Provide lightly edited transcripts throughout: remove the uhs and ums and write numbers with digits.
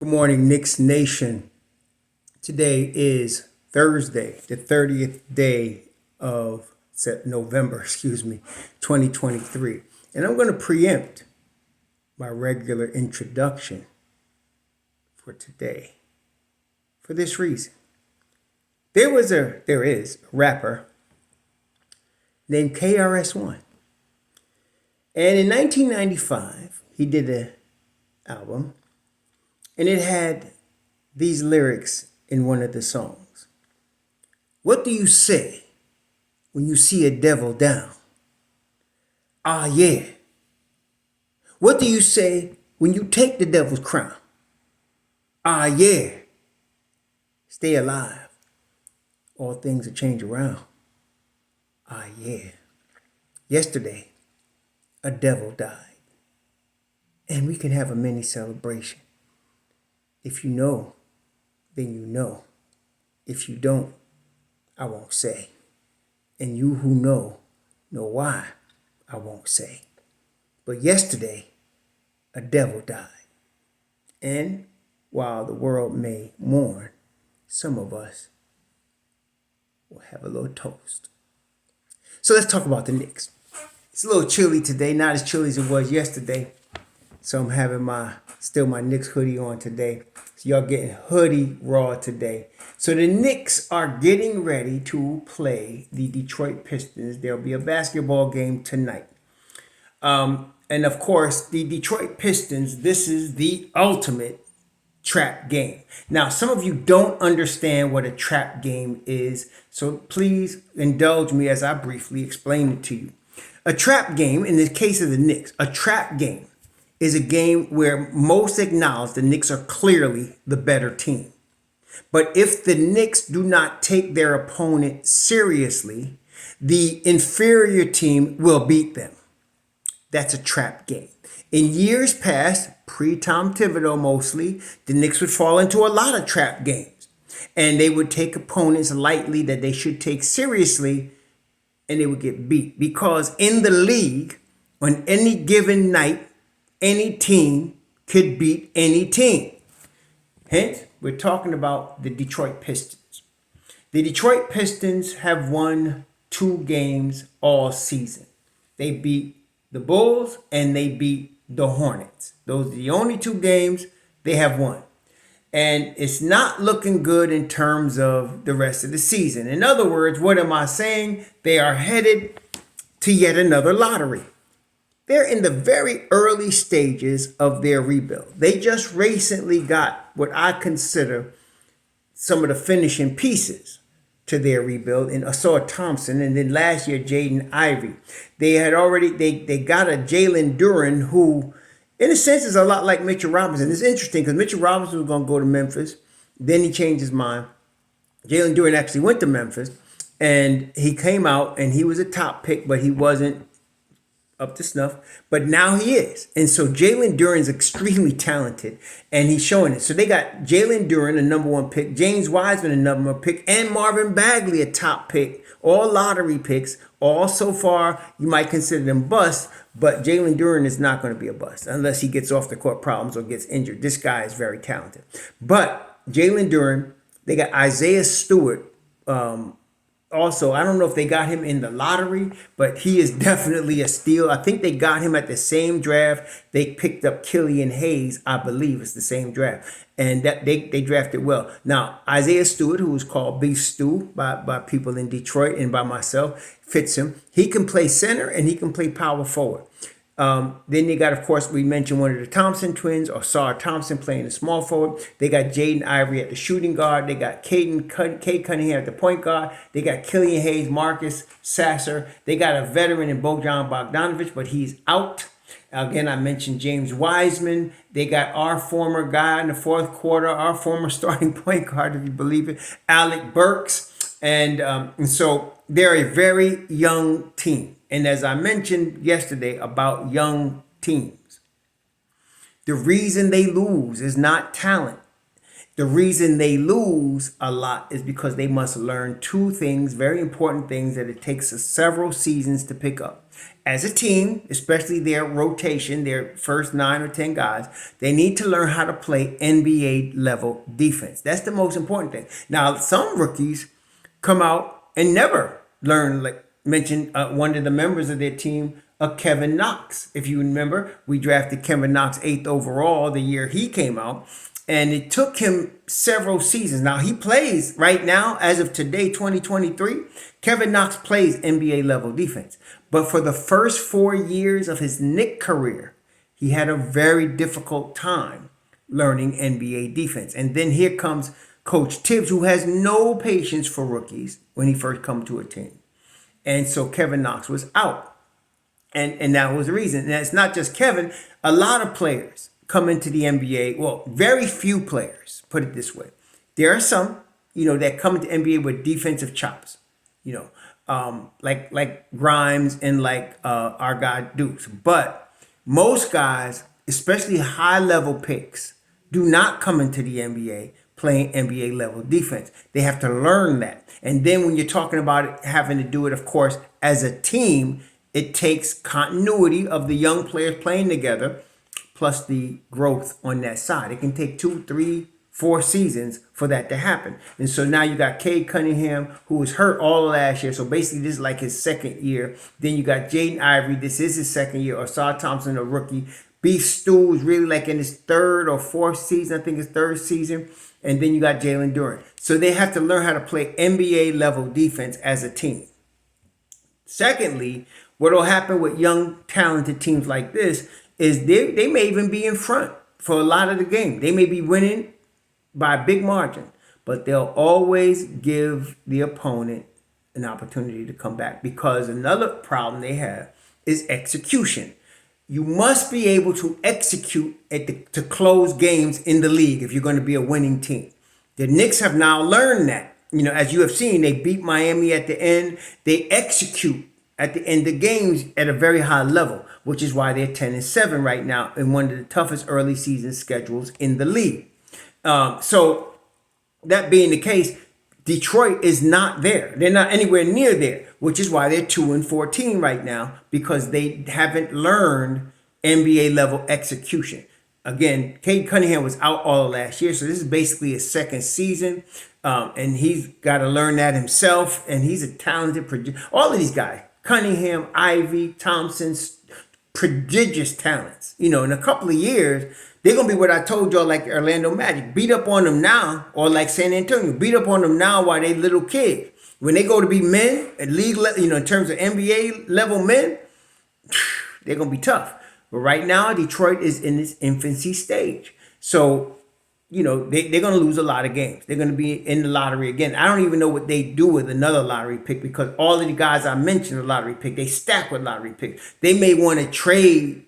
Good morning, Knicks Nation. Today is Thursday, the 30th day of November, 2023. And I'm going to preempt my regular introduction for today for this reason. There is a rapper named KRS-One. And in 1995, he did an album, and it had these lyrics in one of the songs. What do you say when you see a devil down? Ah, yeah. What do you say when you take the devil's crown? Ah, yeah. Stay alive. All things will change around. Ah, yeah. Yesterday, a devil died. And we can have a mini celebration. If you know, then you know. If you don't, I won't say. And you who know why I won't say. But yesterday, a devil died. And while the world may mourn, some of us will have a little toast. So let's talk about the Knicks. It's a little chilly today, not as chilly as it was yesterday. So I'm having my Knicks hoodie on today. So y'all getting hoodie raw today. So the Knicks are getting ready to play the Detroit Pistons. There'll be a basketball game tonight. And of course, the Detroit Pistons, this is the ultimate trap game. Now, some of you don't understand what a trap game is. So please indulge me as I briefly explain it to you. A trap game, in the case of the Knicks, a trap game is a game where most acknowledge the Knicks are clearly the better team. But if the Knicks do not take their opponent seriously, the inferior team will beat them. That's a trap game. In years past, pre-Tom Thibodeau mostly, the Knicks would fall into a lot of trap games. And they would take opponents lightly that they should take seriously, and they would get beat. Because in the league, on any given night, any team could beat any team. Hence, we're talking about the Detroit Pistons. The Detroit Pistons have won 2 games all season. They beat the Bulls and they beat the Hornets. Those are the only 2 games they have won. And it's not looking good in terms of the rest of the season. In other words, what am I saying? They are headed to yet another lottery. They're in the very early stages of their rebuild. They just recently got what I consider some of the finishing pieces to their rebuild in Asar Thompson, and then last year Jaden Ivey. They got a Jalen Duren who, in a sense, is a lot like Mitchell Robinson. It's interesting because Mitchell Robinson was going to go to Memphis, then he changed his mind. Jalen Duren actually went to Memphis, and he came out and he was a top pick, but he wasn't up to snuff, but now he is. And so Jalen Duren is extremely talented, and he's showing it. So they got Jalen Duren, a number 1 pick, James Wiseman, a number 1 pick, and Marvin Bagley, a top pick, all lottery picks. All so far, you might consider them busts, but Jalen Duren is not going to be a bust unless he gets off the court problems or gets injured. This guy is very talented. But Jalen Duren, they got Isaiah Stewart, also, I don't know if they got him in the lottery, but he is definitely a steal. I think they got him at the same draft. They picked up Killian Hayes, I believe it's the same draft. And that they drafted well. Now, Isaiah Stewart, who is called Beef Stew by people in Detroit and by myself, fits him. He can play center and he can play power forward. Then they got, of course, we mentioned one of the Thompson twins, or Asar Thompson, playing the small forward. They got Jaden Ivey at the shooting guard. They got Cade Cunningham at the point guard. They got Killian Hayes, Marcus Sasser. They got a veteran in Bojan Bogdanovic, but he's out. Again, I mentioned James Wiseman. They got our former guy in the 4th quarter, our former starting point guard, if you believe it, Alec Burks. And so they're a very young team. And as I mentioned yesterday about young teams, the reason they lose is not talent. The reason they lose a lot is because they must learn 2 things, very important things that it takes us several seasons to pick up. As a team, especially their rotation, their first 9 or 10 guys, they need to learn how to play NBA level defense. That's the most important thing. Now, some rookies come out and never learn, like mentioned one of the members of their team, Kevin Knox. If you remember, we drafted Kevin Knox 8th overall the year he came out. And it took him several seasons. Now, he plays right now, as of today, 2023, Kevin Knox plays NBA level defense. But for the first 4 years of his Knicks career, he had a very difficult time learning NBA defense. And then here comes Coach Tibbs, who has no patience for rookies when he first comes to a team. And so Kevin Knox was out. And that was the reason. And it's not just Kevin. A lot of players come into the NBA. Well, very few players, put it this way. There are some, that come into NBA with defensive chops, like Grimes and like our guy Dukes. But most guys, especially high-level picks, do not come into the NBA playing NBA level defense. They have to learn that. And then when you're talking about it, having to do it, of course, as a team, it takes continuity of the young players playing together, plus the growth on that side. It can take 2, 3, 4 seasons for that to happen. And so now you got Cade Cunningham, who was hurt all last year. So basically this is like his second year. Then you got Jaden Ivey. This is his second year. Osar Thompson, a rookie. Beef Stew is really like in his 3rd or 4th season. I think his 3rd season. And then you got Jalen Duren. So they have to learn how to play NBA level defense as a team. Secondly, what will happen with young, talented teams like this is they may even be in front for a lot of the game. They may be winning by a big margin, but they'll always give the opponent an opportunity to come back, because another problem they have is execution. You must be able to execute to close games in the league if you're going to be a winning team. The Knicks have now learned that. As you have seen, they beat Miami at the end. They execute at the end of games at a very high level, which is why they're 10-7 right now in one of the toughest early season schedules in the league. So that being the case, Detroit is not there. They're not anywhere near there, which is why they're 2-14 right now, because they haven't learned NBA level execution. Again, Cade Cunningham was out all of last year, so this is basically his second season. And he's got to learn that himself. And he's a talented producer. All of these guys, Cunningham, Ivy, Thompson, prodigious talents. In a couple of years, they're going to be what I told y'all, like Orlando Magic. Beat up on them now, or like San Antonio. Beat up on them now while they little kids. When they go to be men, at league, in terms of NBA level men, they're going to be tough. But right now, Detroit is in its infancy stage. So, they're going to lose a lot of games. They're going to be in the lottery again. I don't even know what they do with another lottery pick, because all of the guys I mentioned are lottery pick. They stack with lottery picks. They may want to trade,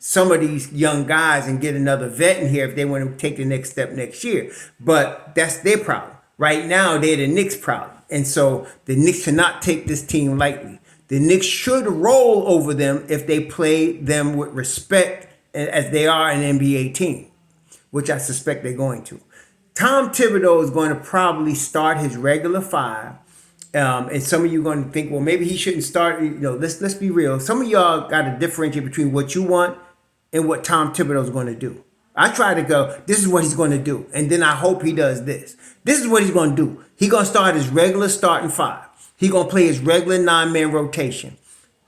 some of these young guys and get another vet in here if they want to take the next step next year. But that's their problem. Right now, they're the Knicks' problem. And so the Knicks cannot take this team lightly. The Knicks should roll over them if they play them with respect as they are an NBA team, which I suspect they're going to. Tom Thibodeau is going to probably start his regular 5. And some of you are going to think, well, maybe he shouldn't start. Let's be real. Some of y'all got to differentiate between what you want and what Tom Thibodeau is going to do. I try to go, this is what he's going to do. And then I hope he does this. This is what he's going to do. He's going to start his regular starting 5. He's going to play his regular 9-man rotation.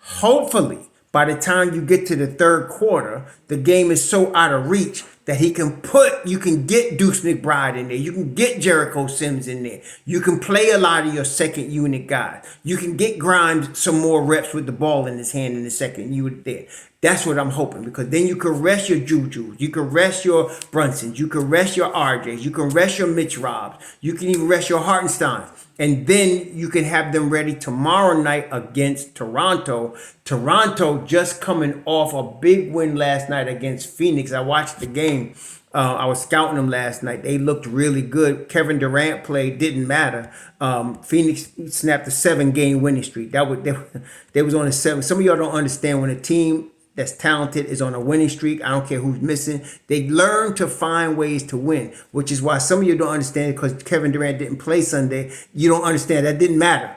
Hopefully, by the time you get to the 3rd quarter, the game is so out of reach that you can get Deuce McBride in there. You can get Jericho Sims in there. You can play a lot of your second unit guys. You can get Grimes some more reps with the ball in his hand in the second unit there. That's what I'm hoping, because then you can rest your Jujus. You can rest your Brunsons. You can rest your RJs. You can rest your Mitch Robs. You can even rest your Hartensteins. And then you can have them ready tomorrow night against Toronto. Toronto just coming off a big win last night against Phoenix. I watched the game. I was scouting them last night. They looked really good. Kevin Durant played, didn't matter. Phoenix snapped a 7-game winning streak. They was on a 7. Some of y'all don't understand when a team that's talented is on a winning streak. I don't care who's missing. They learn to find ways to win, which is why some of you don't understand it, because Kevin Durant didn't play Sunday. You don't understand. That didn't matter.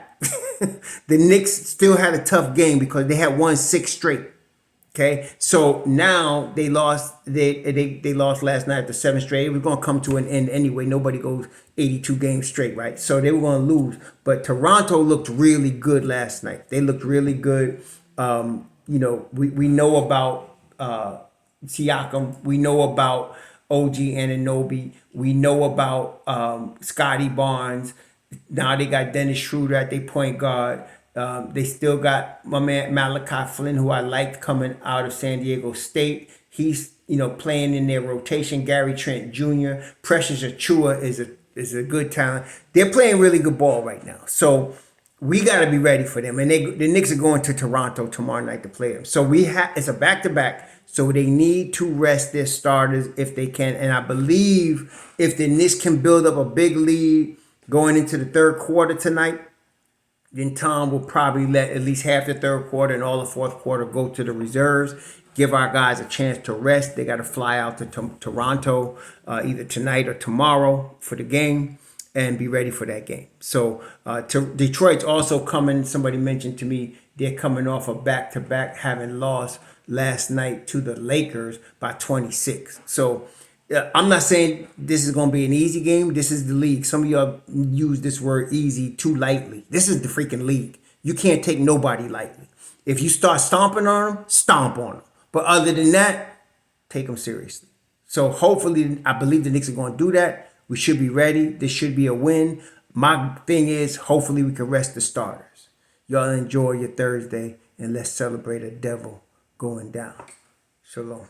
The Knicks still had a tough game because they had won 6 straight. Okay, so now they lost. They lost last night, the 7th straight. It was gonna come to an end anyway. Nobody goes 82 games straight, right? So they were gonna lose. But Toronto looked really good last night. They looked really good. We know about Siakam. We know about OG Anunoby. We know about Scotty Barnes. Now they got Dennis Schroeder at their point guard. They still got my man Malachi Flynn, who I liked coming out of San Diego State. He's playing in their rotation. Gary Trent Jr. Precious Achua is a good talent. They're playing really good ball right now. So we got to be ready for them. And the Knicks are going to Toronto tomorrow night to play them. So it's a back-to-back. So they need to rest their starters if they can. And I believe if the Knicks can build up a big lead going into the third quarter tonight, then Tom will probably let at least half the third quarter and all the fourth quarter go to the reserves. Give our guys a chance to rest. They got to fly out to Toronto either tonight or tomorrow for the game and be ready for that game. So Detroit's also coming. Somebody mentioned to me they're coming off a back-to-back, having lost last night to the Lakers by 26. So I'm not saying this is going to be an easy game. This is the league. Some of y'all use this word easy too lightly. This is the freaking league. You can't take nobody lightly. If you start stomping on them, stomp on them. But other than that, take them seriously. So hopefully, I believe the Knicks are going to do that. We should be ready. This should be a win. My thing is, hopefully we can rest the starters. Y'all enjoy your Thursday, and let's celebrate a devil going down. Shalom.